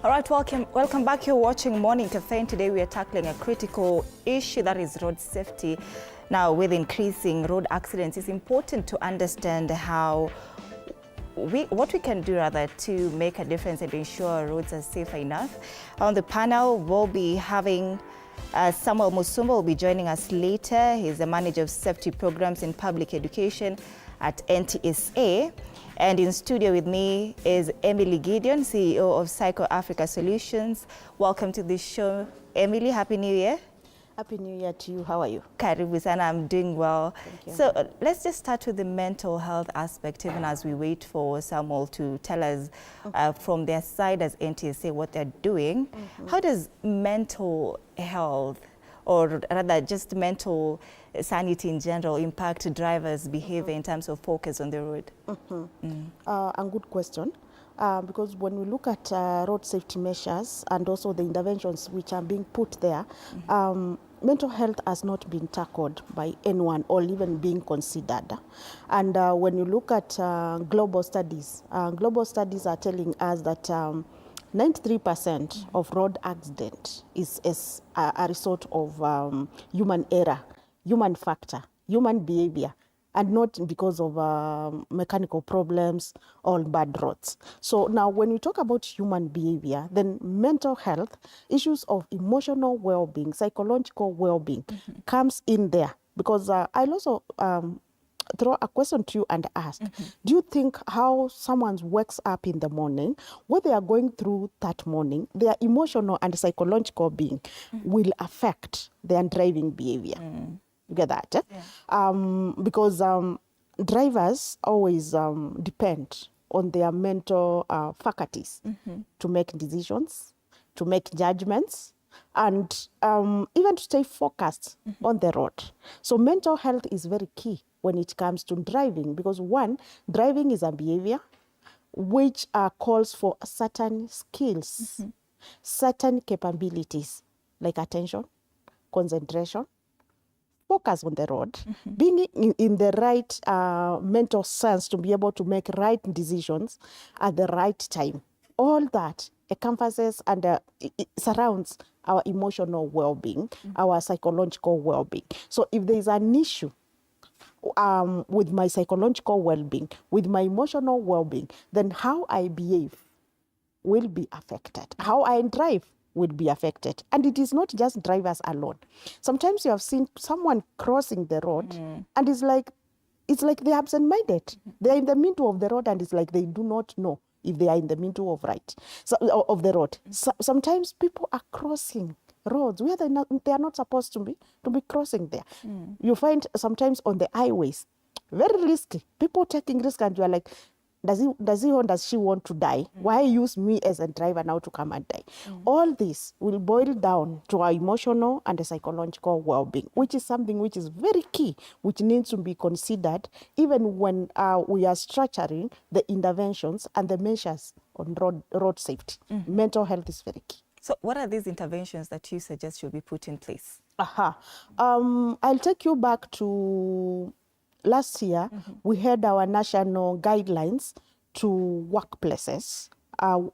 All right, welcome back. You're watching Morning Cafe, and today we are tackling a critical issue, that is road safety. Now, with increasing road accidents, it's important to understand what we can do rather to make a difference and ensure roads are safe enough. On the panel, we'll be having Samuel Musumba will be joining us later. He's the manager of safety programs in public education at NTSA. And in studio with me is Emily Gideon, CEO of Psycho Africa Solutions. Welcome to the show, Emily. Happy New Year. Happy New Year to you. How are you? Karibu sana, I'm doing well. Thank you. So let's just start with the mental health aspect, even as we wait for Samuel to tell us from their side as NTSA what they're doing. How does mental health, or rather just mental sanity in general, impact drivers' behavior in terms of focus on the road? A good question, because when we look at road safety measures and also the interventions which are being put there, mental health has not been tackled by anyone or even being considered. And when you look at global studies are telling us that 93% of road accident is a result of human error, human factor, human behavior, and not because of mechanical problems or bad roads. So now when we talk about human behavior, then mental health, issues of emotional well-being, psychological well-being comes in there. Because I'll also throw a question to you and ask, do you think how someone wakes up in the morning, what they are going through that morning, their emotional and psychological being will affect their driving behavior? You get that? Eh? Yeah. Because drivers always depend on their mental faculties to make decisions, to make judgments, and even to stay focused on the road. So mental health is very key when it comes to driving, because one, driving is a behavior which calls for certain skills, certain capabilities, like attention, concentration, focus on the road, being in the right mental sense to be able to make right decisions at the right time. All that encompasses and it surrounds our emotional well-being, our psychological well-being. So if there is an issue with my psychological well-being, with my emotional well-being, then how I behave will be affected. How I drive will be affected. And it is not just drivers alone. Sometimes you have seen someone crossing the road and it's like they're absent-minded. They're in the middle of the road and it's like they do not know if they are in the middle of of the road. Sometimes people are crossing roads where they are not supposed to be crossing there. You find sometimes on the highways, very risky. People taking risk and you're like, does he or does she want to die? Why use me as a driver now to come and die? All this will boil down to our emotional and psychological well-being, which is something which is very key, which needs to be considered even when we are structuring the interventions and the measures on road safety. Mental health is very key. So what are these interventions that you suggest should be put in place? I'll take you back to last year. We had our national guidelines to workplaces.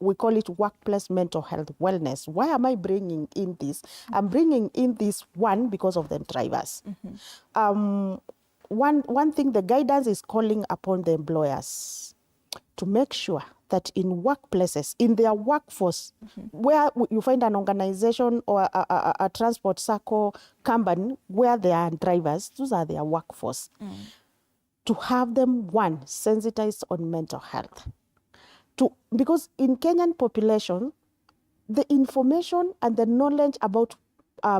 We call it workplace mental health wellness. Why am I bringing in this? I'm bringing in this one because of the drivers. One thing, the guidance is calling upon the employers to make sure that in workplaces, in their workforce, where you find an organization or a transport circle company where there are drivers, those are their workforce. To have them, one, sensitized on mental health. Because in Kenyan population, the information and the knowledge about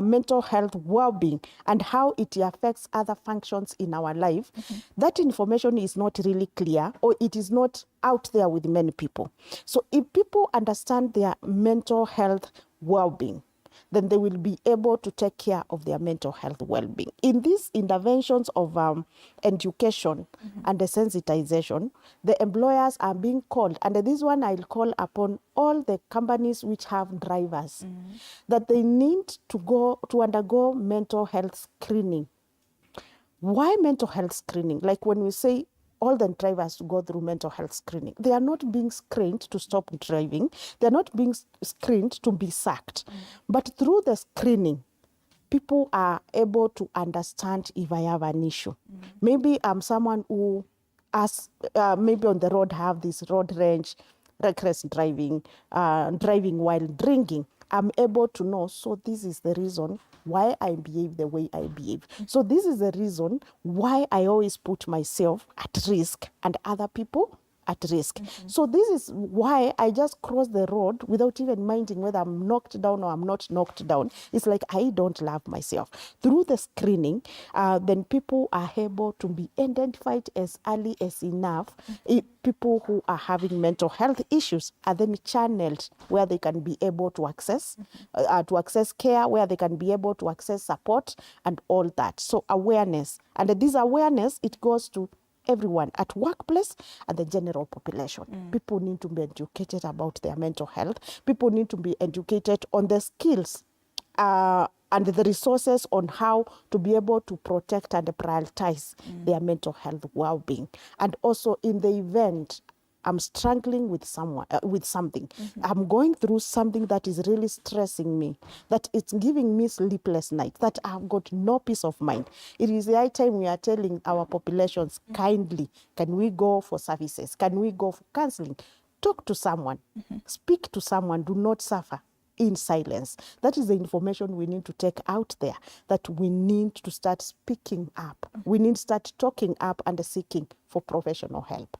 mental health well-being and how it affects other functions in our life, that information is not really clear, or it is not out there with many people. So if people understand their mental health well-being, then they will be able to take care of their mental health well-being. In these interventions of education and the sensitization, the employers are being called, and this one I'll call upon all the companies which have drivers, that they need to undergo mental health screening. Why mental health screening? Like when we say all the drivers to go through mental health screening. They are not being screened to stop driving. They are not being screened to be sacked. But through the screening, people are able to understand if I have an issue. Maybe I'm someone who maybe on the road have this road rage, reckless driving, driving while drinking. I'm able to know, so this is the reason why I behave the way I behave. So this is the reason why I always put myself at risk and other people at risk. So this is why I just cross the road without even minding whether I'm knocked down or I'm not knocked down. It's like I don't love myself. Through the screening, then people are able to be identified as early as enough. People who are having mental health issues are then channeled where they can be able to access care, where they can be able to access support and all that. So awareness, and this awareness, it goes to everyone at workplace and the general population. People need to be educated about their mental health. People need to be educated on the skills and the resources on how to be able to protect and prioritize their mental health well-being. And also in the event I'm struggling with something. I'm going through something that is really stressing me, that it's giving me sleepless nights, that I've got no peace of mind. It is the high time we are telling our populations kindly, can we go for services? Can we go for counseling? Talk to someone, speak to someone, do not suffer in silence. That is the information we need to take out there, that we need to start speaking up. We need to start talking up and seeking for professional help.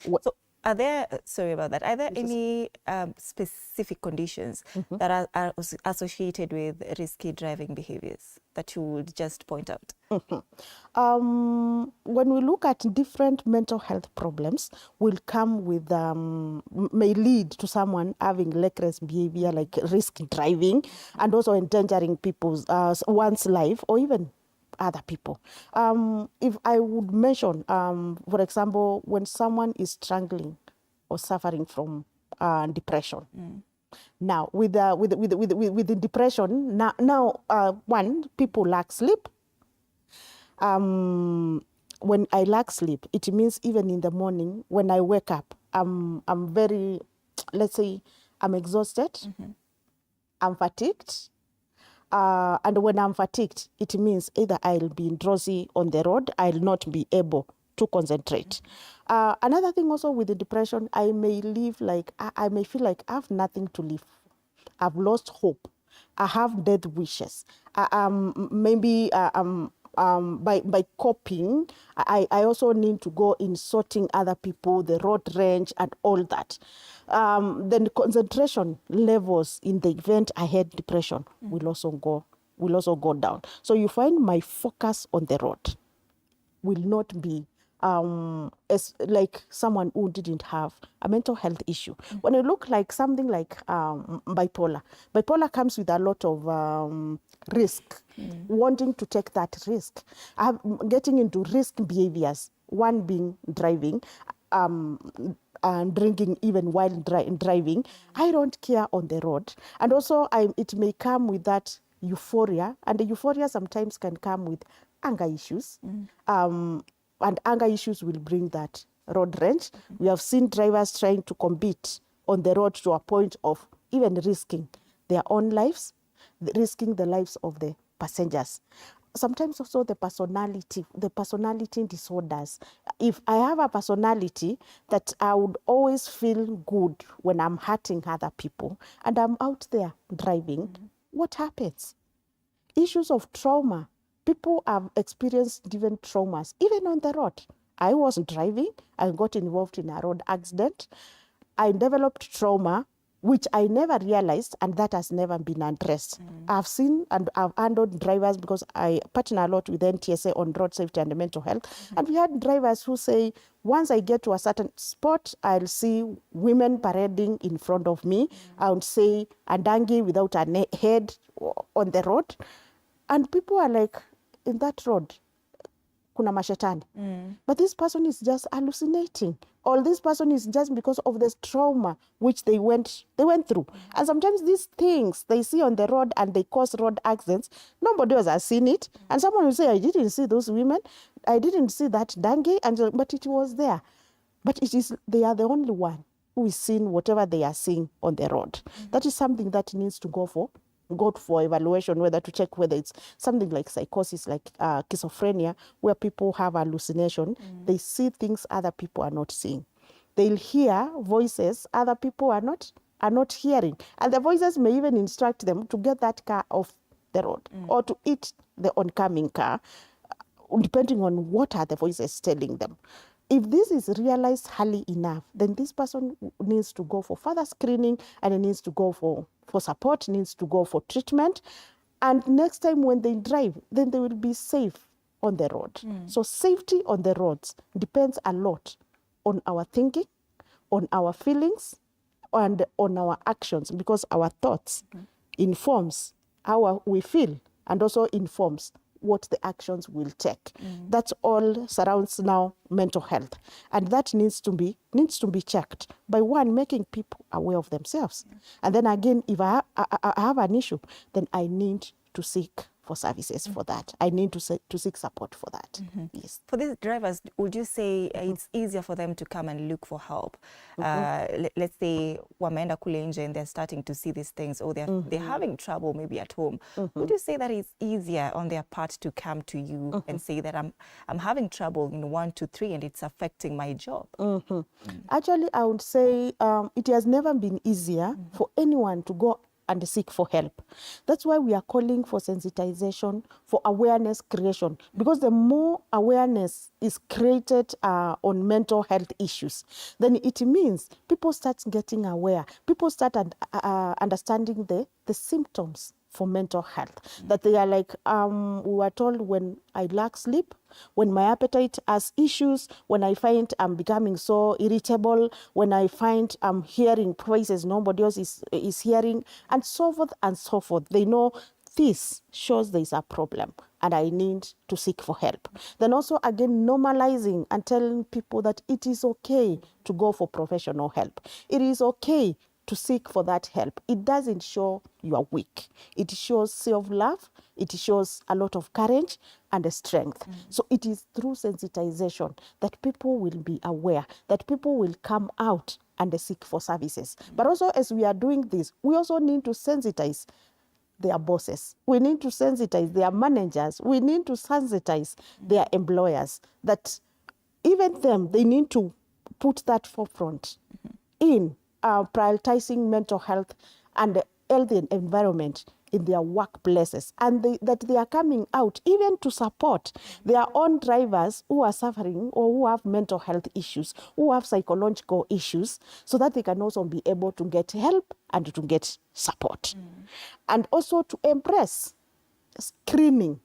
So are there, sorry about that, are there any specific conditions that are associated with risky driving behaviors that you would just point out? When we look at different mental health problems, will come with, may lead to someone having reckless behavior like risk driving and also endangering one's life or even other people. If I would mention, for example, when someone is struggling or suffering from depression. Now, with the depression, one, people lack sleep. When I lack sleep, it means even in the morning when I wake up, I'm very, let's say, I'm exhausted, I'm fatigued. And when I'm fatigued, it means either I'll be drowsy on the road, I'll not be able to concentrate. Another thing also with the depression, I may live like, I may feel like I have nothing to live. I've lost hope. I have death wishes. Maybe by coping, I also need to go in sorting other people, the road range and all that. Then concentration levels in the event I had depression will also go down. So you find my focus on the road will not be as like someone who didn't have a mental health issue. When you look like something like bipolar comes with a lot of risk, wanting to take that risk. Getting into risk behaviors, one being driving, and drinking even while driving. I don't care on the road. And also it may come with that euphoria, and the euphoria sometimes can come with anger issues. And anger issues will bring that road rage. We have seen drivers trying to compete on the road to a point of even risking their own lives, risking the lives of the passengers. Sometimes also the personality disorders. If I have a personality that I would always feel good when I'm hurting other people and I'm out there driving, what happens? Issues of trauma. People have experienced different traumas, even on the road. I was driving, I got involved in a road accident. I developed trauma, which I never realized, and that has never been addressed. I've seen and I've handled drivers because I partner a lot with NTSA on road safety and mental health. And we had drivers who say, once I get to a certain spot, I'll see women parading in front of me. I would say a donkey without a head on the road. And people are like, in that road, kuna mashetani. But this person is just hallucinating, or this person is just because of this trauma which they went through. And sometimes these things they see on the road and they cause road accidents, nobody else has seen it. And someone will say, I didn't see those women, I didn't see that dengue, but it was there. But they are the only one who is seeing whatever they are seeing on the road. That is something that needs to go for evaluation, whether to check whether it's something like psychosis, like schizophrenia, where people have hallucination. They see things other people are not seeing. They'll hear voices other people are not hearing. And the voices may even instruct them to get that car off the road or to hit the oncoming car, depending on what are the voices telling them. If this is realized early enough, then this person needs to go for further screening, and it needs to go for support, needs to go for treatment. And next time when they drive, then they will be safe on the road. So safety on the roads depends a lot on our thinking, on our feelings, and on our actions, because our thoughts informs how we feel and also informs what the actions will take. That all surrounds now mental health, and that needs to be checked by one, making people aware of themselves. And then again, if I have an issue, then I need to seek for services for that. I need to seek support for that. Yes. For these drivers, would you say it's easier for them to come and look for help? Let's say wameenda kule nje and they're starting to see these things, or they're having trouble maybe at home. Would you say that it's easier on their part to come to you and say that I'm having trouble in 1, 2, 3 and it's affecting my job? Actually, I would say it has never been easier for anyone to go and seek for help. That's why we are calling for sensitization, for awareness creation, because the more awareness is created on mental health issues, then it means people start getting aware, people start understanding the symptoms for mental health. That they are like, we were told, when I lack sleep, when my appetite has issues, when I find I'm becoming so irritable, when I find I'm hearing voices nobody else is hearing, and so forth and so forth. They know this shows there is a problem and I need to seek for help. Then also again, normalizing and telling people that it is okay to go for professional help. It is okay to seek for that help. It doesn't show you are weak. It shows self-love. It shows a lot of courage and strength. So it is through sensitization that people will be aware, that people will come out and seek for services. But also, as we are doing this, we also need to sensitize their bosses. We need to sensitize their managers. We need to sensitize their employers, that even them, they need to put that forefront in prioritizing mental health and the healthy environment in their workplaces, and that they are coming out even to support their own drivers who are suffering or who have mental health issues, who have psychological issues, so that they can also be able to get help and to get support. And also to embrace screening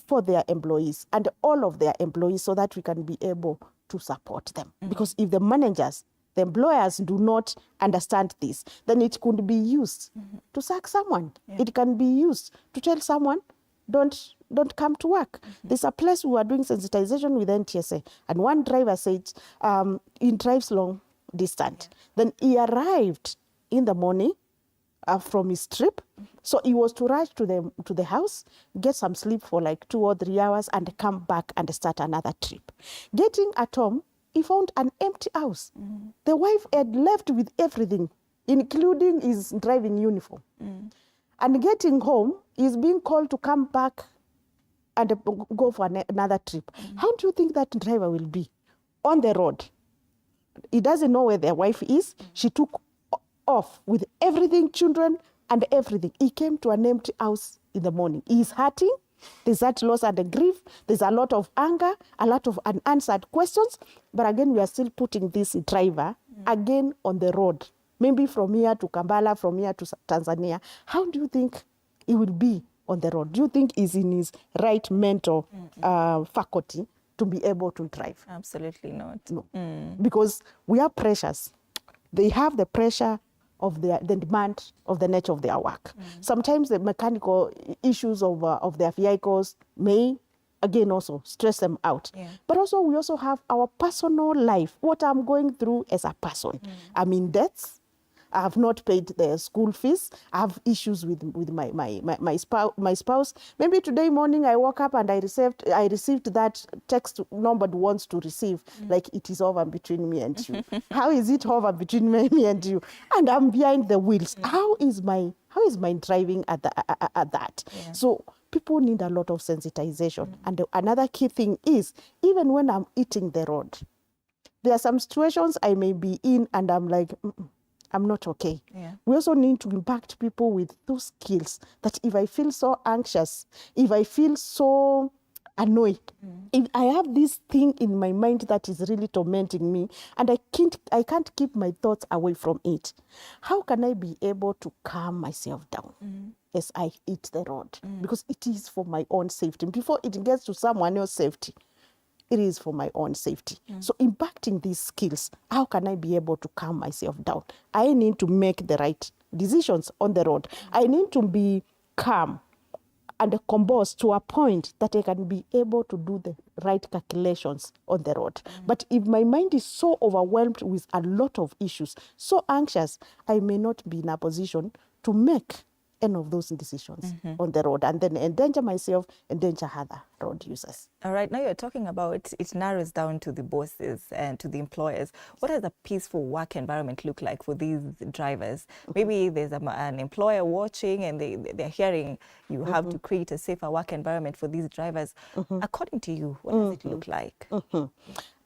for their employees and all of their employees, so that we can be able to support them. Because if the managers, the employers do not understand this, then it could be used to sack someone. It can be used to tell someone, don't come to work. There's a place we were doing sensitization with NTSA, and one driver said he drives long distance. Then he arrived in the morning from his trip, so he was to rush to the house, get some sleep for like 2 or 3 hours, and come back and start another trip. Getting at home, he found an empty house. The wife had left with everything, including his driving uniform. And getting home, he's being called to come back and go for another trip. How do you think that driver will be on the road? He doesn't know where their wife is. She took off with everything, children and everything. He came to an empty house in the morning. He's hurting. There's that loss and grief. There's a lot of anger, a lot of unanswered questions. But again, we are still putting this driver again on the road, maybe from here to Kampala, from here to Tanzania. How do you think he will be on the road? Do you think he's in his right mental faculty to be able to drive? Absolutely not. No, because we are pressures. They have the pressure of the demand of the nature of their work. Sometimes the mechanical issues of their vehicles may again also stress them out. But also we also have our personal life, what I'm going through as a person. I'm in debts. I have not paid the school fees. I have issues with my spouse. Maybe today morning I woke up and I received that text nobody wants to receive, like it is over between me and you. How is it over between me and you? And I'm behind the wheels. How is my driving at that? So people need a lot of sensitization. And another key thing is, even when I'm eating the road, there are some situations I may be in and I'm like, I'm not okay. We also need to impact people with those skills that if I feel so anxious, if I feel so annoyed, if I have this thing in my mind that is really tormenting me and I can't keep my thoughts away from it, how can I be able to calm myself down as I eat the road? Because it is for my own safety. Before it gets to someone else's safety, it is for my own safety. So impacting these skills, how can I be able to calm myself down? I need to make the right decisions on the road. I need to be calm and compose to a point that I can be able to do the right calculations on the road. But if my mind is so overwhelmed with a lot of issues, so anxious, I may not be in a position to make any of those decisions on the road, and then endanger myself, endanger other road users. All right, now you're talking about it narrows down to the bosses and to the employers. What does a peaceful work environment look like for these drivers? Maybe there's an employer watching and they're hearing you have to create a safer work environment for these drivers. According to you, what does it look like?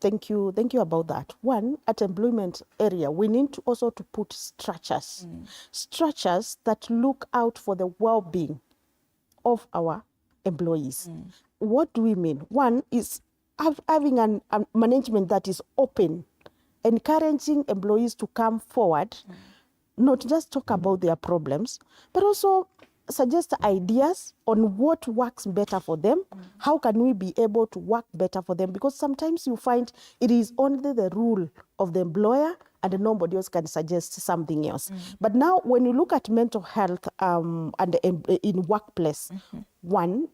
Thank you about that. One, at employment area, we need to also to put structures, structures that look out for the well-being of our employees. What do we mean? One is having a management that is open, encouraging employees to come forward, not just talk about their problems, but also suggest ideas on what works better for them. How can we be able to work better for them? Because sometimes you find it is only the rule of the employer and nobody else can suggest something else. But now when you look at mental health and in workplace, one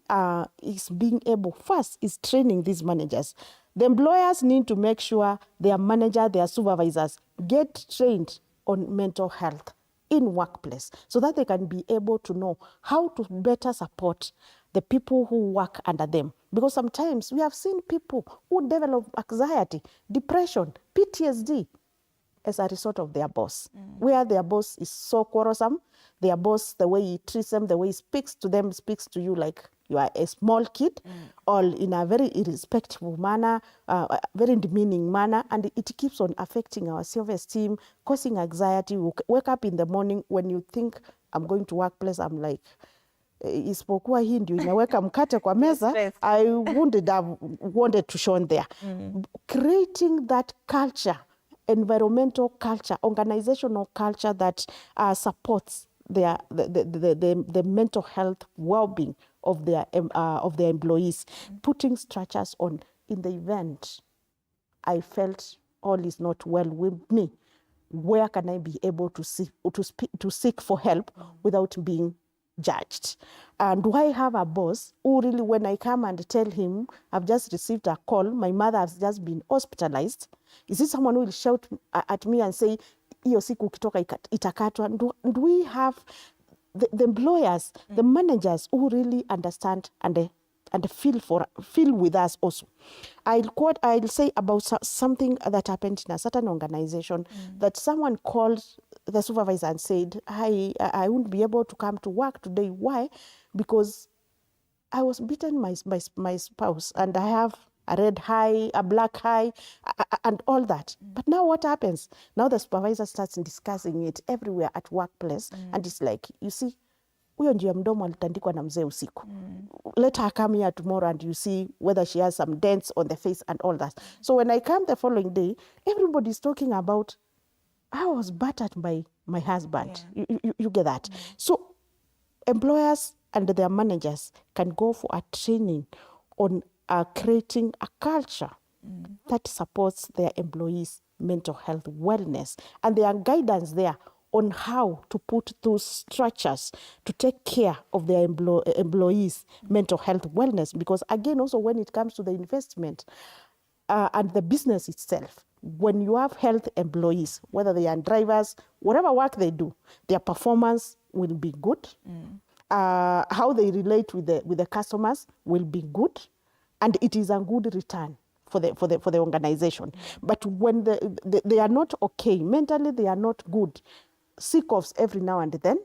is being able, first is training these managers. The employers need to make sure their manager, their supervisors get trained on mental health in workplace so that they can be able to know how to better support the people who work under them. Because sometimes we have seen people who develop anxiety, depression, PTSD as a result of their boss, where their boss is so quarrelsome, their boss, the way he treats them, the way he speaks to them, speaks to you like you are a small kid, or in a very irrespectful manner, very demeaning manner, and it keeps on affecting our self-esteem, causing anxiety. We wake up in the morning, when you think I'm going to workplace, I'm like, isipokuwa hii ndio inaweka mkate kwa meza, I wouldn't have wanted to show there. Creating that culture, environmental culture, organizational culture that supports the mental health well-being of their employees, putting structures on in the event I felt all is not well with me. Where can I be able to seek for help without being judged? And do I have a boss who really, when I come and tell him I've just received a call, my mother has just been hospitalized, is it someone who will shout at me and say, hiyo siku ukitoka itakatwa? Do we have the employers, the managers who really understand and feel with us also? I'll say about something that happened in a certain organization, that someone called the supervisor and said, I won't be able to come to work today. Why? Because I was beaten my spouse, and I have a red eye, a black eye, and all that. But now what happens? Now the supervisor starts discussing it everywhere at workplace, and it's like, you see, huyo ndio mdomo alitandikwa na mzee usiku. Let her come here tomorrow and you see whether she has some dents on the face and all that. So when I come the following day, everybody's talking about, I was battered by my husband. You get that? So employers and their managers can go for a training on creating a culture that supports their employees' mental health wellness, and their guidance there on how to put those structures to take care of their employees' mental health wellness. Because again, also when it comes to the investment and the business itself, when you have health employees, whether they are drivers, whatever work they do, their performance will be good. How they relate with the customers will be good, and it is a good return for the organization. But when they are not okay mentally, they are not good, sick offs every now and then.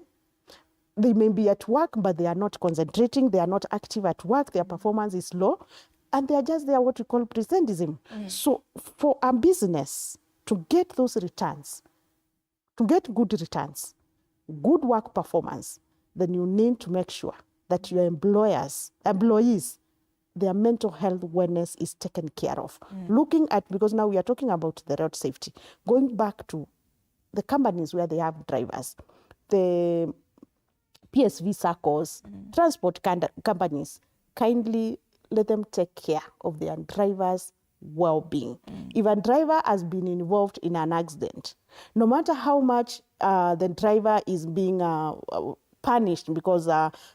They may be at work, but they are not concentrating. They are not active at work. Their performance is low, and they are just there, what we call presentism. So for a business to get those returns, to get good returns, good work performance, then you need to make sure that your employees, their mental health wellness is taken care of. Looking at, because now we are talking about the road safety, going back to the companies where they have drivers, the PSV circles, transport companies, kindly let them take care of their drivers' well-being. If a driver has been involved in an accident, no matter how much the driver is being punished because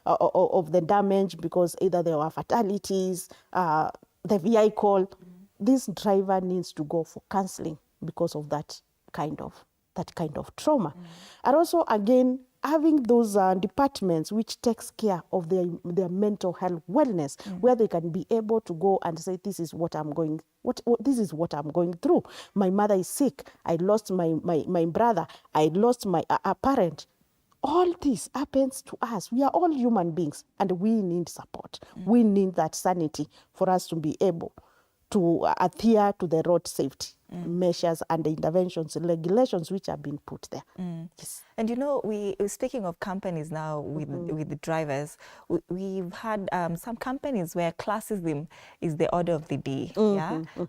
of the damage, because either there were fatalities, the vehicle, this driver needs to go for counseling because of that kind of trauma. And also, again, having those departments which takes care of their mental health wellness, where they can be able to go and say, this is what I'm going, this is what I'm going through. My mother is sick. I lost my brother. I lost my parent. All this happens to us. We are all human beings, and we need support. We need that sanity for us to be able to adhere to the road safety measures and the interventions and regulations which have been put there. Yes. And you know, speaking of companies now with the drivers, we've had some companies where classism is the order of the day,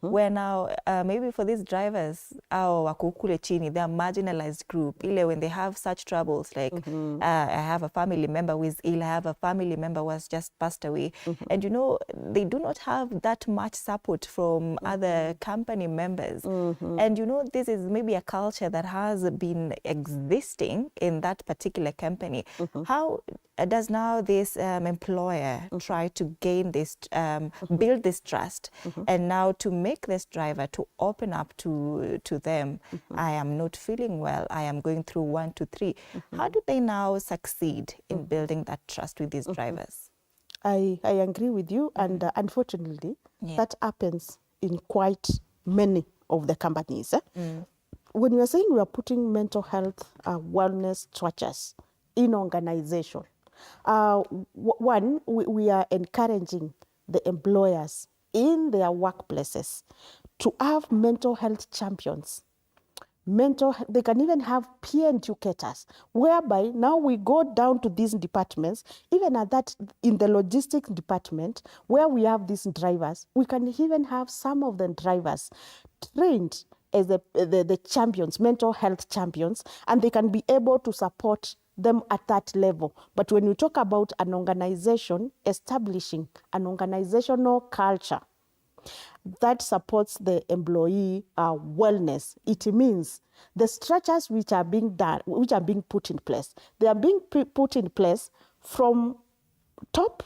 where now maybe for these drivers, wako kule chini, they're a marginalized group. Ile when they have such troubles, like I have a family member who is ill, I have a family member who has just passed away, and you know, they do not have that much support from other company members. And you know, this is maybe a culture that has been existing in that particular company. How does now this employer try to gain this, build this trust, and now to make this driver to open up to them? I am not feeling well, I am going through 1, 2, 3. How do they now succeed in building that trust with these drivers? I agree with you, and unfortunately, that happens in quite many of the companies. When we are saying we are putting mental health wellness structures in organization, one, we are encouraging the employers in their workplaces to have mental health champions. They can even have peer educators, whereby now we go down to these departments, even at that, in the logistics department, where we have these drivers, we can even have some of the drivers trained as the champions, mental health champions, and they can be able to support them at that level. But when you talk about an organization establishing an organizational culture that supports the employee wellness, it means the structures which are being done, which are being put in place, they are being put in place from top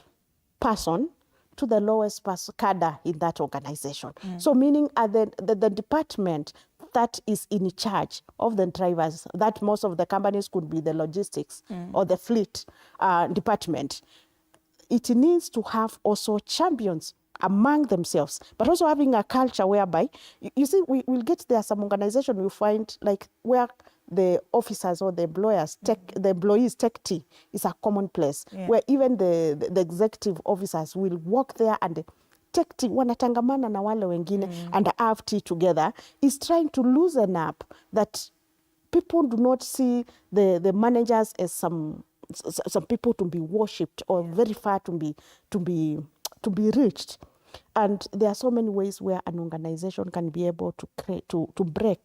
person to the lowest cadre in that organization. So meaning the department that is in charge of the drivers, that most of the companies could be the logistics or the fleet department, it needs to have also champions among themselves, but also having a culture whereby, you see, we will get there some organization you find like where the officers or the employers the employees take tea is a common place, where even the executive officers will walk there and take tea, wanatangamana na wale wengine and have tea together, is trying to loosen up that people do not see the managers as some people to be worshipped or very far to be reached. And there are so many ways where an organization can be able to create, to break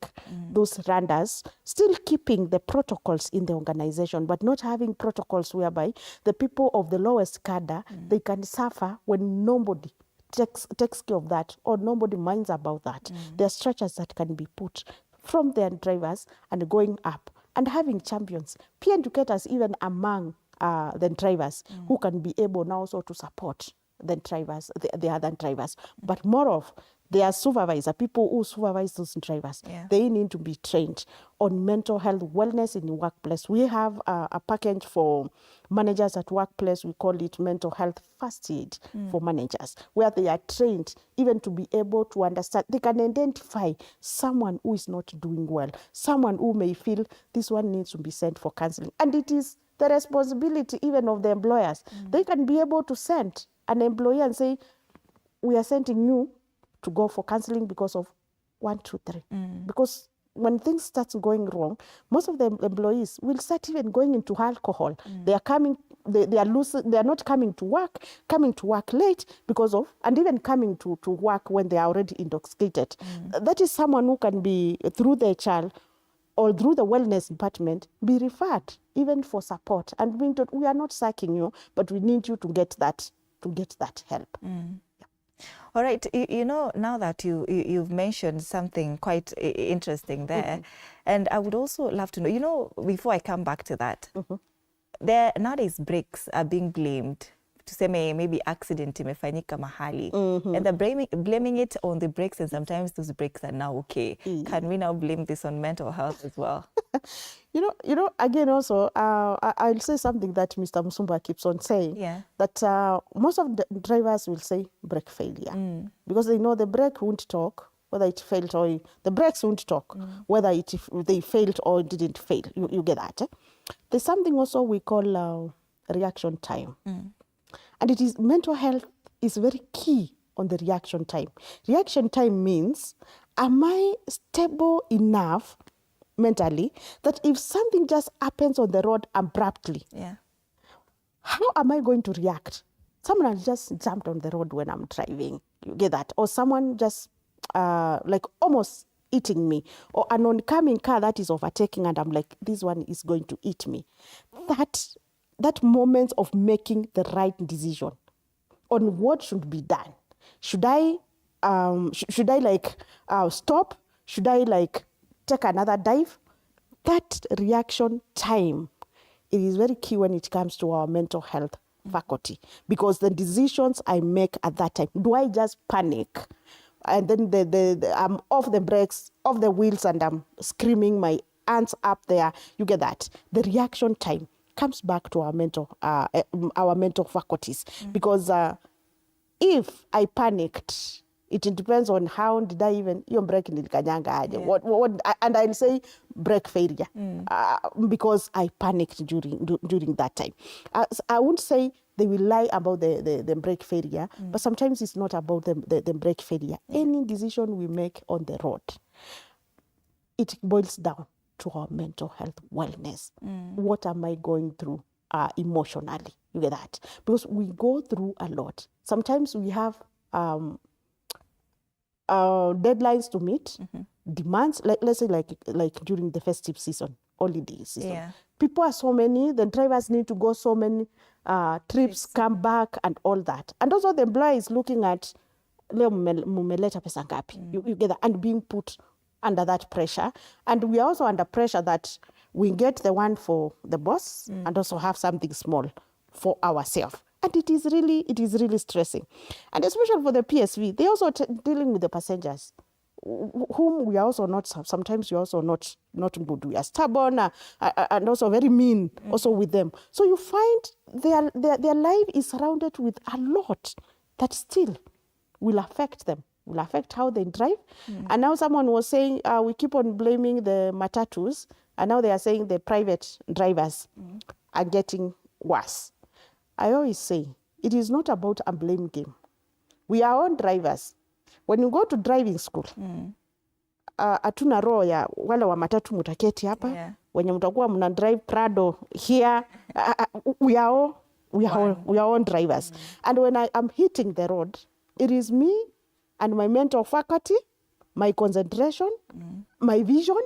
those randers, still keeping the protocols in the organization, but not having protocols whereby the people of the lowest cadre, they can suffer when nobody takes care of that, or nobody minds about that. There are structures that can be put from their drivers and going up and having champions, peer educators even among the drivers who can be able now also to support the drivers, the other drivers. But more of their supervisor, people who supervise those drivers, they need to be trained on mental health wellness in the workplace. We have a package for managers at workplace. We call it mental health first aid for managers, where they are trained even to be able to understand. They can identify someone who is not doing well, someone who may feel this one needs to be sent for counseling. And it is the responsibility even of the employers. They can be able to send an employee and say, we are sending you to go for counseling because of 1, 2, 3. Because when things start going wrong, most of the employees will start even going into alcohol. They are coming, they are not coming to work late because of, and even coming to work when they are already intoxicated. That is someone who can be, through their child or through the wellness department, be referred even for support and being told, we are not sacking you, but we need you to get that help. All right, you know, now that you've mentioned something quite interesting there, and I would also love to know, you know, before I come back to that, there nowadays brakes are being blamed. Tuseme maybe accident imefanyika mahali, and they're blaming it on the brakes, and sometimes those brakes are now okay. Can we now blame this on mental health as well? You know, again also, I'll say something that Mr. Musumba keeps on saying, that most of the drivers will say brake failure, because they know the brake won't talk whether it failed or the brakes won't talk whether they failed or didn't fail. You get that? There's something also we call reaction time. And it is, mental health is very key on the reaction time. Reaction time means, am I stable enough mentally that if something just happens on the road abruptly, how am I going to react? Someone has just jumped on the road when I'm driving. You get that? Or someone just like almost eating me, or an oncoming car that is overtaking and I'm like, this one is going to eat me. That moment of making the right decision on what should be done. Should I like stop? Should I like take another dive? That reaction time, it is very key when it comes to our mental health faculty, because the decisions I make at that time, do I just panic and then I'm off the brakes, off the wheels, and I'm screaming, my hands up there? You get that? The reaction time comes back to our mental faculties, because if I panicked, it depends on how did I even brake nilikanyanga aje. What and I'll say brake failure because I panicked during that time. I won't say they will lie about the brake failure, but sometimes it's not about the brake failure. Any decision we make on the road, it boils down to our mental health wellness. What am I going through emotionally? You get that? Because we go through a lot. Sometimes we have deadlines to meet, demands, let's say like during the festive season, holiday season. People are so many, the drivers need to go so many trips, come back, and all that. And also the employer is looking at, leo mumeleta pesa ngapi? You get that? And being put under that pressure. And we are also under pressure that we get the one for the boss and also have something small for ourselves. And it is really stressing. And especially for the PSV, they're also dealing with the passengers, whom we are also not, sometimes we are also not good. We are stubborn and also very mean also with them. So you find their life is surrounded with a lot that still will affect them, will affect how they drive. And now someone was saying, we keep on blaming the matatus, and now they are saying the private drivers are getting worse. I always say, it is not about a blame game. We are all drivers. When you go to driving school, atuna roho ya wale wa matatu mutaketi hapa, wenye mtakuwa mna drive Prado here, we are all drivers. And when I am hitting the road, it is me and my mental faculty, my concentration, my vision,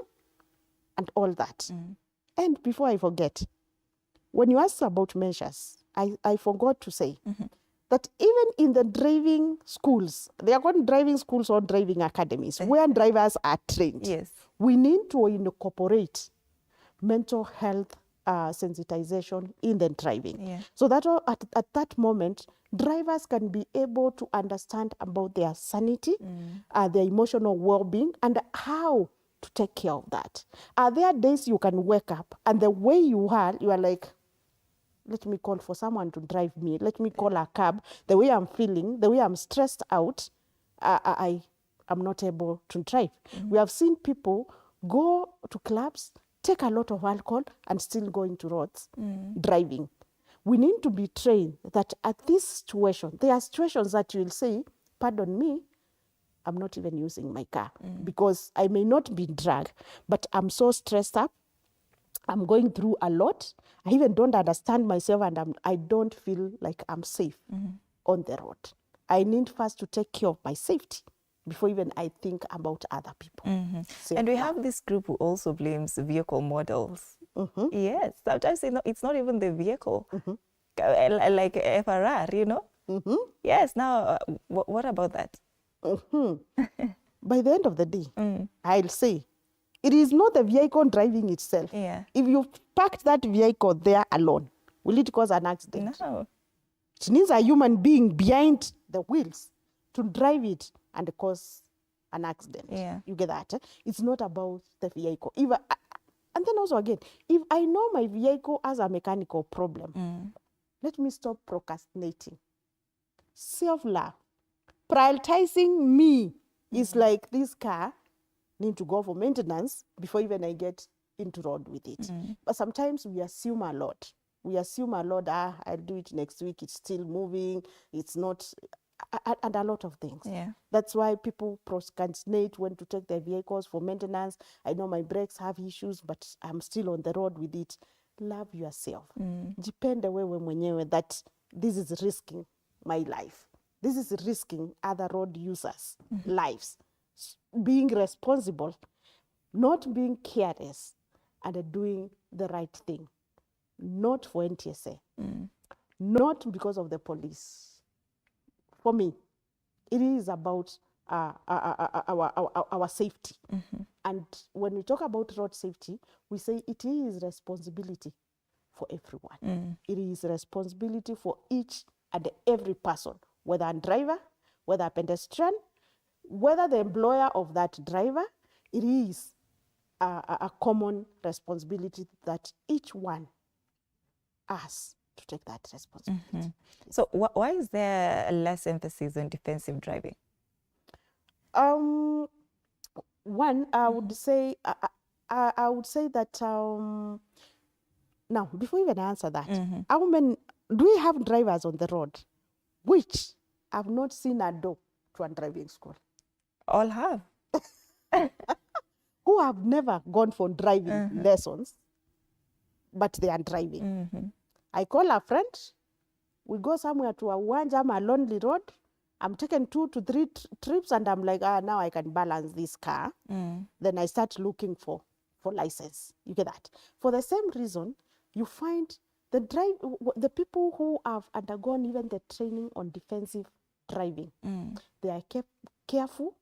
and all that. And before I forget, when you ask about measures, I forgot to say that even in the driving schools, they are called driving schools or driving academies, where drivers are trained. We need to incorporate mental health sensitization in the driving. Yeah. So that at that moment, drivers can be able to understand about their sanity, their emotional well-being, and how to take care of that. Are there days you can wake up and the way you are like, let me call for someone to drive me. Let me call a cab. The way I'm feeling, the way I'm stressed out, I'm not able to drive. We have seen people go to clubs, take a lot of alcohol, and still go into roads driving. We need to be trained that at this situation, there are situations that you'll say, pardon me, I'm not even using my car because I may not be drunk, but I'm so stressed up. I'm going through a lot. I even don't understand myself, and I don't feel like I'm safe on the road. I need first to take care of my safety before even I think about other people. And we have this group who also blames vehicle models. Yes, sometimes it's not even the vehicle, like FRR, you know? Yes, now, what about that? By the end of the day, I'll say, it is not the vehicle driving itself. Yeah. If you parked that vehicle there alone, will it cause an accident? No. It needs a human being behind the wheels to drive it and cause an accident. Yeah. You get that? It's not about the vehicle. And then also again, if I know my vehicle has a mechanical problem, let me stop procrastinating. Self-love. Prioritizing me is like, this car need to go for maintenance before even I get into road with it. But sometimes we assume a lot. We assume a lot, I'll do it next week, it's still moving, it's not, and a lot of things. Yeah. That's why people procrastinate when to take their vehicles for maintenance. I know my brakes have issues, but I'm still on the road with it. Love yourself. Jipende wewe mwenyewe that this is risking my life. This is risking other road users' lives. Being responsible, not being careless, and doing the right thing. Not for NTSA, not because of the police. For me, it is about our safety. And when we talk about road safety, we say it is responsibility for everyone. It is responsibility for each and every person, whether a driver, whether a pedestrian, whether the employer of that driver. It is a common responsibility that each one has to take that responsibility. So why is there less emphasis on defensive driving? One, I would say, I would say that, now, before we even answer that, how many, do we have drivers on the road which have not seen a door to a driving school? All have. Who have never gone for driving lessons, but they are driving. I call a friend, we go somewhere to a Wanjam, a lonely road. I'm taking 2 to 3 trips, and I'm like, now I can balance this car. Then I start looking for license. You get that? For the same reason, you find the people who have undergone even the training on defensive driving, they are careful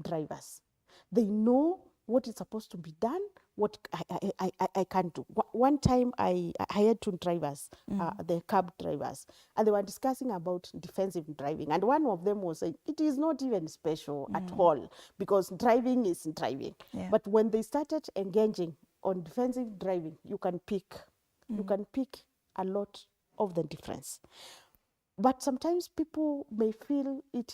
drivers. They know what is supposed to be done, what I can't do. One time I hired 2 drivers, the cab drivers, and they were discussing about defensive driving. And one of them was saying, it is not even special at all, because driving is driving. Yeah. But when they started engaging on defensive driving, you can pick a lot of the difference. But sometimes people may feel it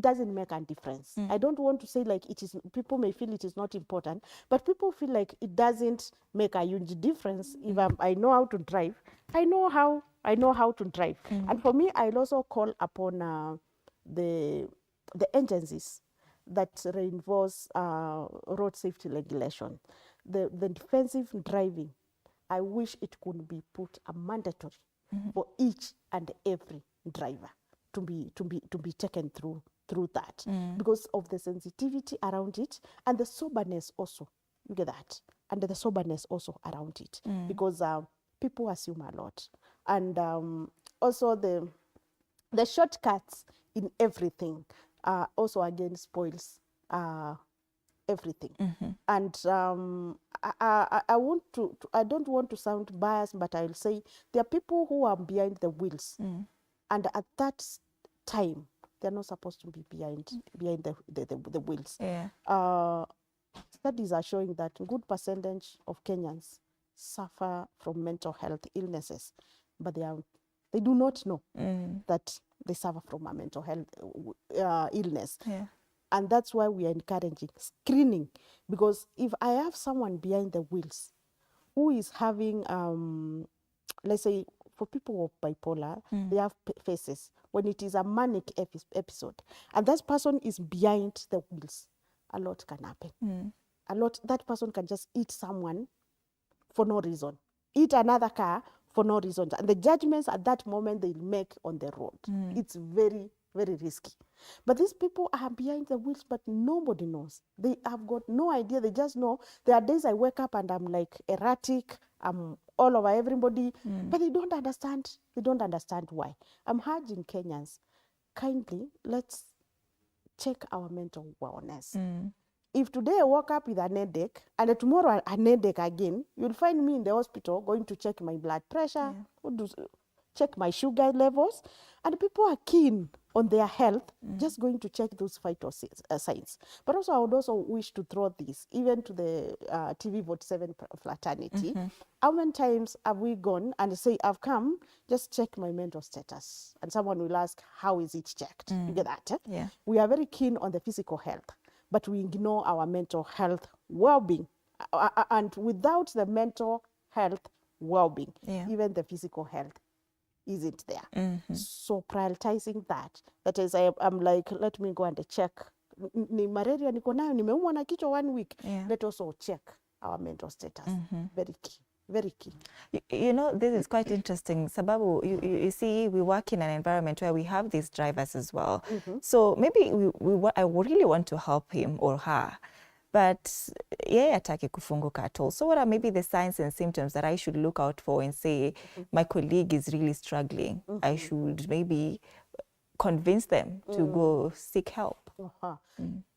doesn't make a difference. I don't want to say like it is, people may feel it is not important, but people feel like it doesn't make a huge difference. If I know how to drive, I know how to drive. And for me, I'll also call upon the agencies that reinforce road safety regulation. The defensive driving, I wish it could be put a mandatory for each and every driver to be taken through that, because of the sensitivity around it and the soberness also. You get that? And the soberness also around it, because people assume a lot, and also the shortcuts in everything also again spoils everything. And I don't want to sound biased, but I'll say there are people who are behind the wheels, and at that time they're not supposed to be behind the wheels. Yeah. Studies are showing that a good percentage of Kenyans suffer from mental health illnesses, but they do not know that they suffer from a mental health illness. Yeah. And that's why we are encouraging screening, because if I have someone behind the wheels who is having, let's say, for people of bipolar, they have phases when it is a manic episode, and that person is behind the wheels, a lot can happen. That person can just eat someone for no reason, eat another car for no reason, and the judgments at that moment they'll make on the road, it's very, very risky. But these people are behind the wheels, but nobody knows. They have got no idea. They just know there are days I wake up and I'm like erratic, I'm all over everybody, but they don't understand. They don't understand why. I'm urging Kenyans, kindly, let's check our mental wellness. If today I woke up with an headache and tomorrow an headache again, you'll find me in the hospital going to check my blood pressure, check my sugar levels, and people are keen on their health, just going to check those vital signs. But also I would also wish to throw this, even to the TV Vote 7 fraternity. How many times have we gone and say, I've come, just check my mental status? And someone will ask, how is it checked? You get that? Yeah. We are very keen on the physical health, but we ignore our mental health well-being. And without the mental health well-being, even the physical health isn't there. So prioritizing that is, I'm like, let me go and check. Ni malaria niko nayo, nimeumwa na kichwa 1 week. Let also check our mental status. Very key. Very key. You know, this is quite interesting. Sababu, you see, we work in an environment where we have these drivers as well. So maybe I really want to help him or her, but yeye hataki kufunguka at all. So what are maybe the signs and symptoms that I should look out for and say, my colleague is really struggling? I should maybe convince them to go seek help.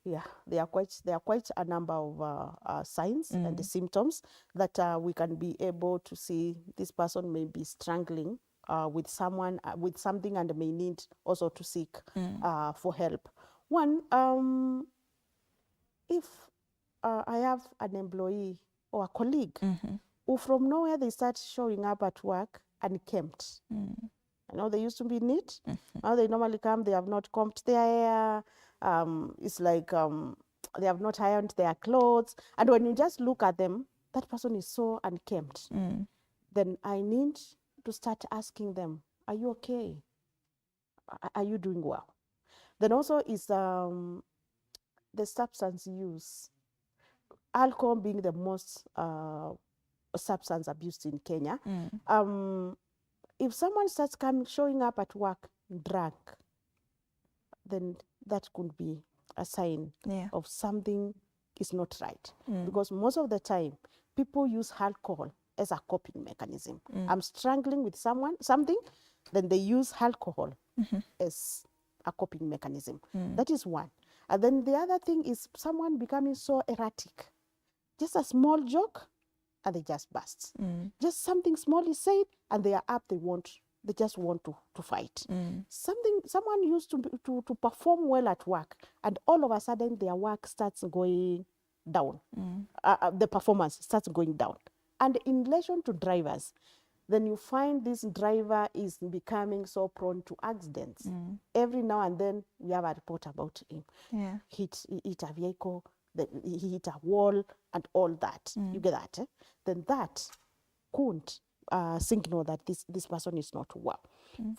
Yeah, there are quite a number of signs and the symptoms that we can be able to see this person may be struggling with something and may need also to seek for help. One, if I have an employee or a colleague who from nowhere they start showing up at work unkempt. I know they used to be neat. Now they normally come, they have not combed their hair. It's like they have not ironed their clothes. And when you just look at them, that person is so unkempt. Then I need to start asking them, are you okay? Are you doing well? Then also is the substance use. Alcohol being the most substance abused in Kenya. If someone starts showing up at work drunk, then that could be a sign of something is not right. Because most of the time, people use alcohol as a coping mechanism. I'm struggling with something, then they use alcohol as a coping mechanism. That is one. And then the other thing is someone becoming so erratic. Just a small joke, and they just burst. Just something small is said, and they are up, they just want to fight. Someone used to perform well at work, and all of a sudden their work starts going down. The performance starts going down. And in relation to drivers, then you find this driver is becoming so prone to accidents. Every now and then we have a report about him. He hit a vehicle, he hit a wall, and all that. You get that? Then that couldn't signal that this person is not well.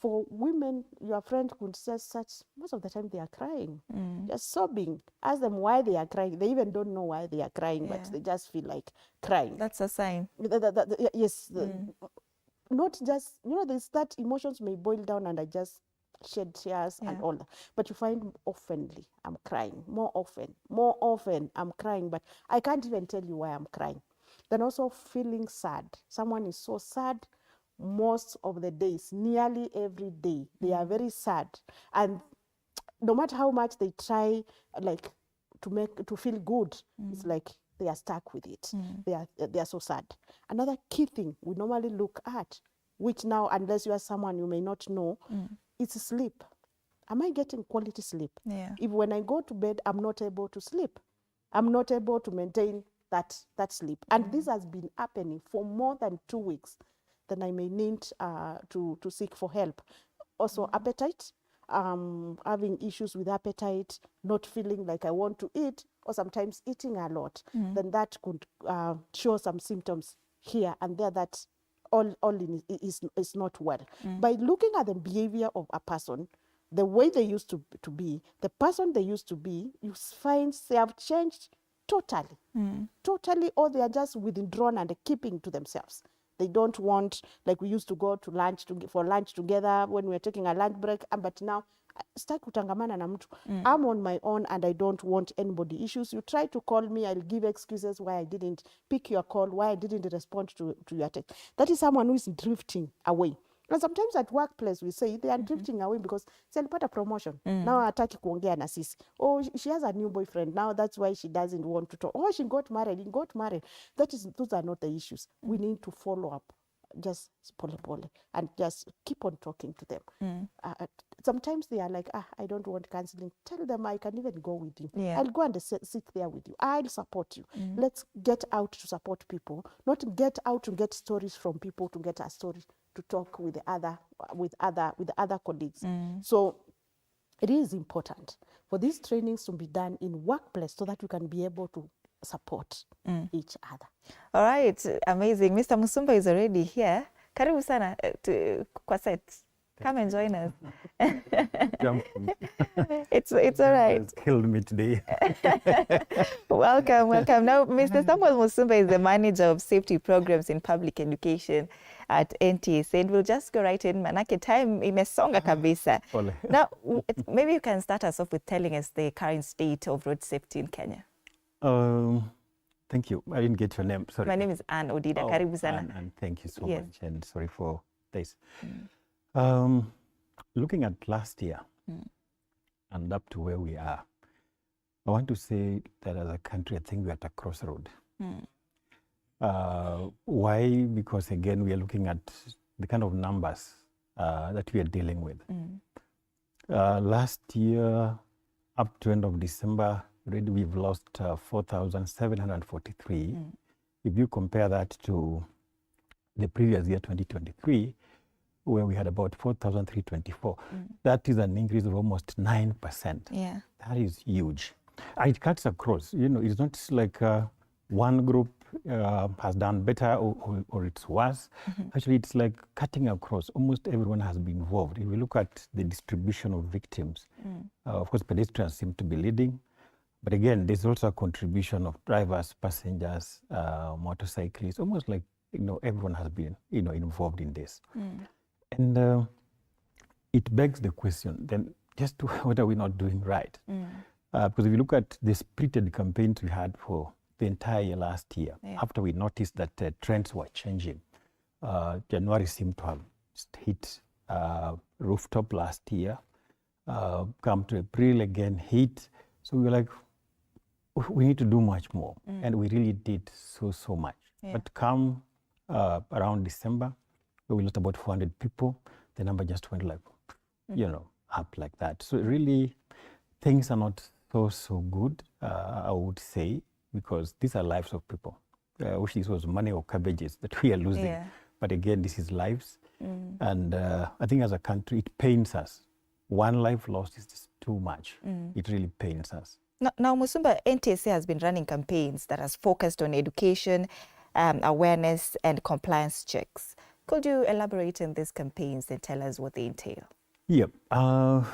For women, your friend could say most of the time they are crying, just sobbing. Ask them why they are crying. They even don't know why they are crying, but they just feel like crying. That's a sign. Yes. Not just, that emotions may boil down and I just shed tears and all that. But you find oftenly, I'm crying. More often, I'm crying, but I can't even tell you why I'm crying. Then also feeling sad. Someone is so sad most of the days, nearly every day. They are very sad. And no matter how much they try, like, to feel good, it's like they are stuck with it. They are so sad. Another key thing we normally look at, which now, unless you are someone you may not know, is sleep. Am I getting quality sleep? Yeah. If when I go to bed, I'm not able to sleep, I'm not able to maintain that sleep. And this has been happening for more than 2 weeks, then I may need to seek for help. Also, appetite, having issues with appetite, not feeling like I want to eat, or sometimes eating a lot, then that could show some symptoms here and there that all is not well. By looking at the behavior of a person, the way they used to be, the person they used to be, you find they have changed totally. Totally, or they are just withdrawn and keeping to themselves. They don't want, like we used to go to lunch for lunch together when we were taking a lunch break, but now sitaki kutangamana na mtu. I'm on my own and I don't want anybody issues. You try to call me, I'll give excuses why I didn't pick your call, why I didn't respond to your text. That is someone who is drifting away. And sometimes at workplace we say they are drifting away because she alipata promotion. Now hataki kuongea na sisi. Oh, she has a new boyfriend. Now that's why she doesn't want to talk. Oh, she got married. Those are not the issues. We need to follow up. Just pole pole and just keep on talking to them. Sometimes they are like, I don't want counseling. Tell them I can even go with you. Yeah. I'll go and sit there with you. I'll support you. Let's get out to support people, not get out to get stories from people, to get a story to talk with other colleagues. So it is important for these trainings to be done in workplace so that you can be able to support each other. All right, amazing. Mr. Musumba is already here. Karibu sana kwa set. Come and join us. It's all right. It's killed me today. Welcome. Now, Mr. Samuel Musumba is the manager of safety programs in public education at NTSA, and we'll just go right in. Manake time imesonga kabisa. Now, maybe you can start us off with telling us the current state of road safety in Kenya. Thank you. I didn't get your name. Sorry. My name is Anne Odida. Karibu sana. And thank you so Yes. much. And sorry for this. Looking at last year and up to where we are, I want to say that as a country, I think we're at a crossroad. Why? Because again, we are looking at the kind of numbers that we are dealing with. Last year, up to end of December, already we've lost 4,743. If you compare that to the previous year, 2023, where we had about 4,324, that is an increase of almost 9%. Yeah. That is huge. It cuts across. You know, it's not like one group has done better or it's worse. Actually, it's like cutting across. Almost everyone has been involved. If we look at the distribution of victims, of course, pedestrians seem to be leading. But again, there's also a contribution of drivers, passengers, motorcyclists, almost like, you know, everyone has been, you know, involved in this. And it begs the question, then just what are we not doing right? Because if you look at the spirited campaigns we had for the entire last year, after we noticed that trends were changing, January seemed to have hit rooftop last year, come to April again, hit. So we were like, we need to do much more. And we really did so much. But come around December, we lost about 400 people. The number just went like, you know, up like that. So really, things are not so good, I would say, because these are lives of people. I wish this was money or cabbages that we are losing. But again, this is lives. And I think as a country, it pains us. One life lost is just too much. It really pains us. Now, Musumba, NTSA has been running campaigns that has focused on education, awareness, and compliance checks. Could you elaborate on these campaigns and tell us what they entail? Yeah. I'll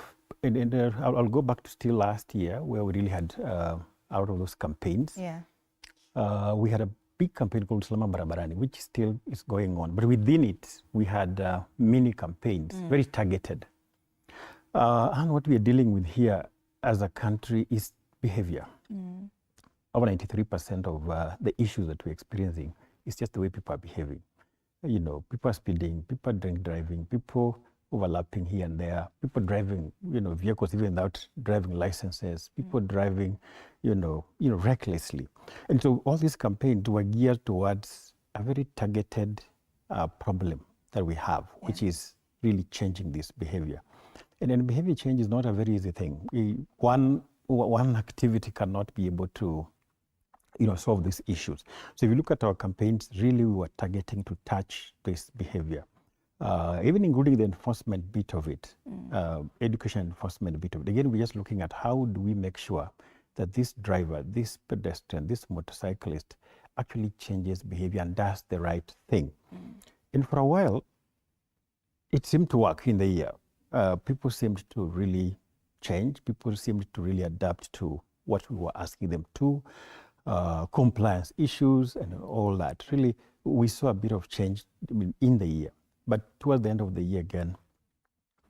go back to still last year, where we really had, out of those campaigns, we had a big campaign called Salama Barabarani, which still is going on. But within it, we had mini campaigns, very targeted. And what we are dealing with here as a country is behavior. Over 93% of the issues that we're experiencing is just the way people are behaving. You know, people are speeding, people are drink driving, people overlapping here and there. People driving, vehicles even without driving licenses. People driving, recklessly. And so all these campaigns were geared towards a very targeted problem that we have, which is really changing this behavior. And then behavior change is not a very easy thing. One activity cannot be able to solve these issues. So if you look at our campaigns, really we were targeting to touch this behavior, even including the enforcement bit of it, education enforcement bit of it. Again, we're just looking at how do we make sure that this driver, this pedestrian, this motorcyclist actually changes behavior and does the right thing. And for a while, it seemed to work in the year. People seemed to really change. People seemed to really adapt to what we were asking them to. Compliance issues and all that. Really, we saw a bit of change in the year. But towards the end of the year again,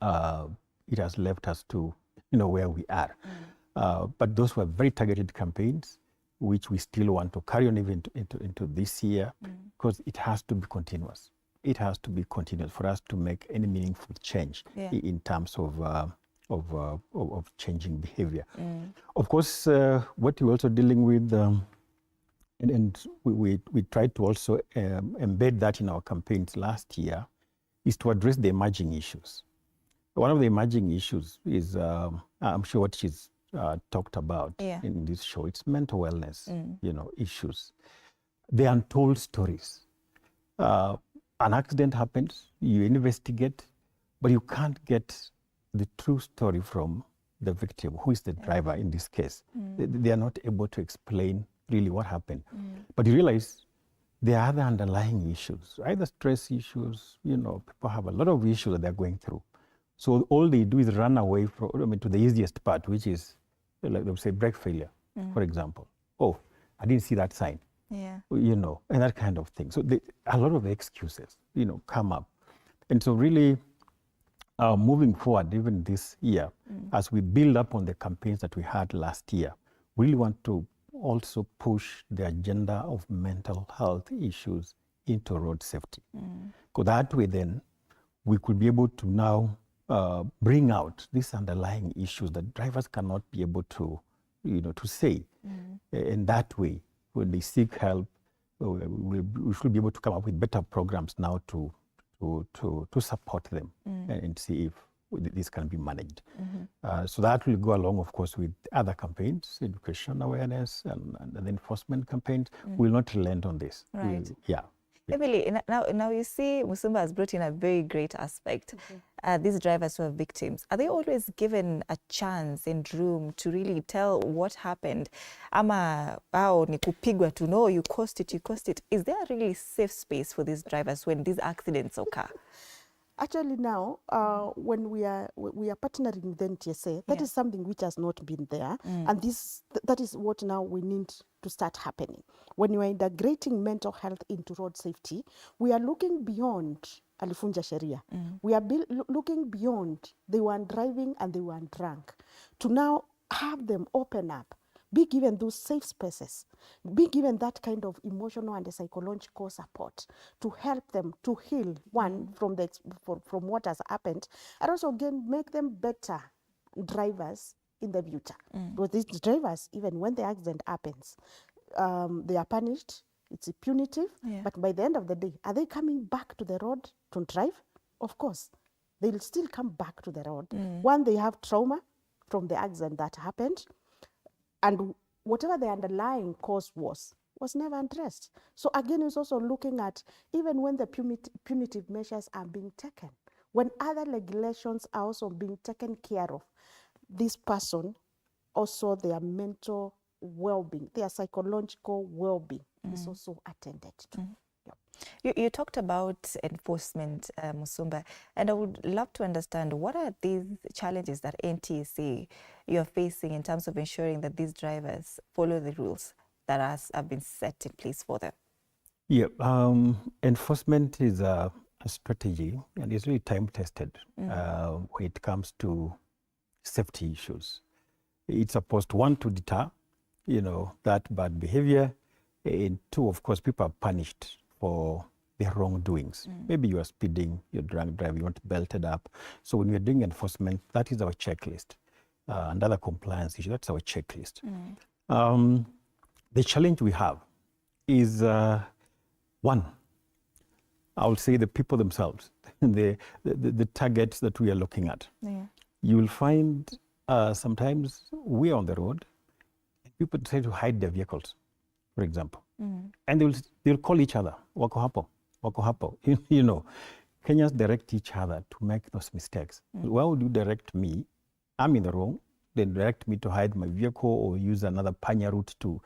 it has left us to where we are. But those were very targeted campaigns, which we still want to carry on even into this year, because it has to be continuous. It has to be continuous for us to make any meaningful change in terms of changing behavior. Of course, what we're also dealing with, and we tried to also embed that in our campaigns last year, is to address the emerging issues. One of the emerging issues is, I'm sure what she's talked about in this show, it's mental wellness, issues. The untold stories. An accident happens, you investigate, but you can't get the true story from the victim, who is the driver in this case. They are not able to explain really what happened. But you realize there are other underlying issues, either stress issues, people have a lot of issues that they're going through. So all they do is run away to the easiest part, which is, like they would say, brake failure, for example. Oh, I didn't see that sign. And that kind of thing. So a lot of excuses, come up. And so really, moving forward, even this year, as we build up on the campaigns that we had last year, we really want to also push the agenda of mental health issues into road safety. Because that way then, we could be able to now bring out these underlying issues that drivers cannot be able to, to say. And that way, when they seek help, we should be able to come up with better programs now to support them and see if this can be managed. So that will go along, of course, with other campaigns, education awareness and the enforcement campaigns. We'll not relent on this. Right. Emily, now you see Musumba has brought in a very great aspect. These drivers who are victims, are they always given a chance and room to really tell what happened? Ama ni kupigwa to know you caused it. Is there a really safe space for these drivers when these accidents occur? Actually now, when we are partnering with NTSA, that is something which has not been there. And that is what now we need to start happening. When you are integrating mental health into road safety, we are looking beyond Alifunja Sharia. We are looking beyond they were driving and they were drunk, to now have them open up, be given those safe spaces, be given that kind of emotional and psychological support to help them to heal, one, from what has happened, and also again make them better drivers in the future. Because these drivers, even when the accident happens, they are punished, it's punitive, but by the end of the day, are they coming back to the road to drive? Of course, they'll still come back to the road. One, they have trauma from the accident that happened, and whatever the underlying cause was never addressed. So again, it's also looking at, even when the punitive measures are being taken, when other regulations are also being taken care of, this person, also their mental well-being, their psychological well-being is also attended to. You talked about enforcement, Musumba, and I would love to understand, what are these challenges that NTSA you're facing in terms of ensuring that these drivers follow the rules that have been set in place for them? Enforcement is a strategy, and it's really time-tested when it comes to safety issues. It's supposed, one, to deter, that bad behavior, and two, of course, people are punished for their wrongdoings. Maybe you are speeding, you're drunk driving, you weren't belted up. So when we're doing enforcement, that is our checklist. And other compliance issues, that's our checklist. The challenge we have is one, I will say the people themselves, the targets that we are looking at. Yeah. You will find sometimes we are on the road, and people try to hide their vehicles, for example. And they'll call each other, wako hapo, wako hapo. You know, Kenyans direct each other to make those mistakes. Why would you direct me? I'm in the wrong. Then direct me to hide my vehicle or use another panya route to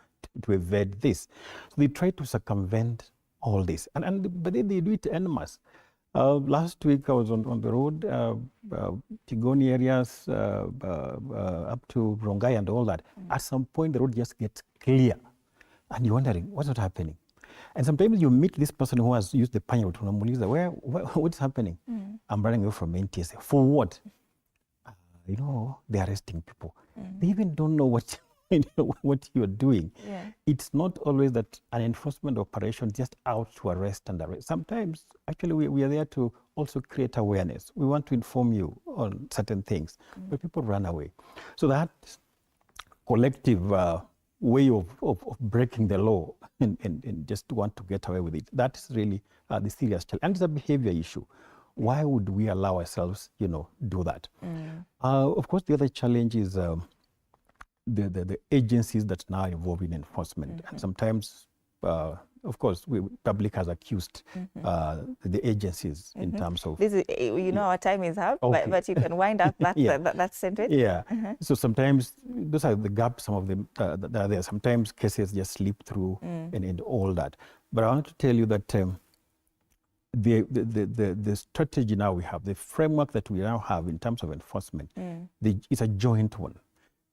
evade this. So they try to circumvent all this. But then they do it en masse. Last week I was on the road, Tigoni areas, up to Rongai and all that. At some point the road just gets clear. And you're wondering, what's not happening? And sometimes you meet this person who has used the panya route, what's happening? I'm running away from NTSA. For what? You know, they're arresting people. They even don't know what you're doing. Yeah. It's not always that an enforcement operation just out to arrest and arrest. Sometimes, actually, we are there to also create awareness. We want to inform you on certain things, but people run away. So that collective way of breaking the law and just want to get away with it, that's really the serious challenge. And it's a behavior issue. Why would we allow ourselves, do that? Of course, the other challenge is the agencies that now involved in enforcement. And sometimes, of course, public has accused the agencies in terms of... This is, our time is up, Okay. but you can wind up that sentence. Yeah. So sometimes, those are the gaps, some of them that are there. Sometimes cases just slip through and all that. But I want to tell you that the strategy now we have, the framework that we now have in terms of enforcement, it's a joint one.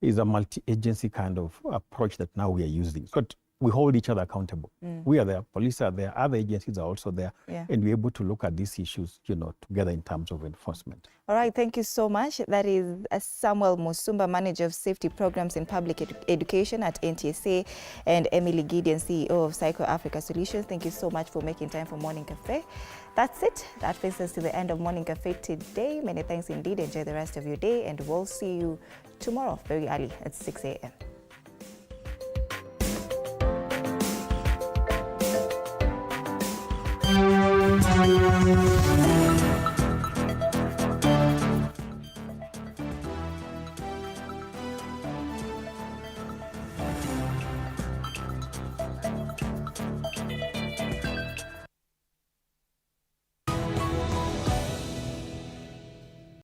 It's a multi-agency kind of approach that now we are using. But we hold each other accountable. We are there, police are there, other agencies are also there, and we're able to look at these issues, together in terms of enforcement. All right, thank you so much. That is Samuel Musumba, Manager of Safety Programs in Public Education at NTSA, and Emily Gideon, CEO of Psycho Africa Solutions. Thank you so much for making time for Morning Cafe. That's it. That brings us to the end of Morning Cafe today. Many thanks indeed. Enjoy the rest of your day, and we'll see you tomorrow very early at 6 a.m.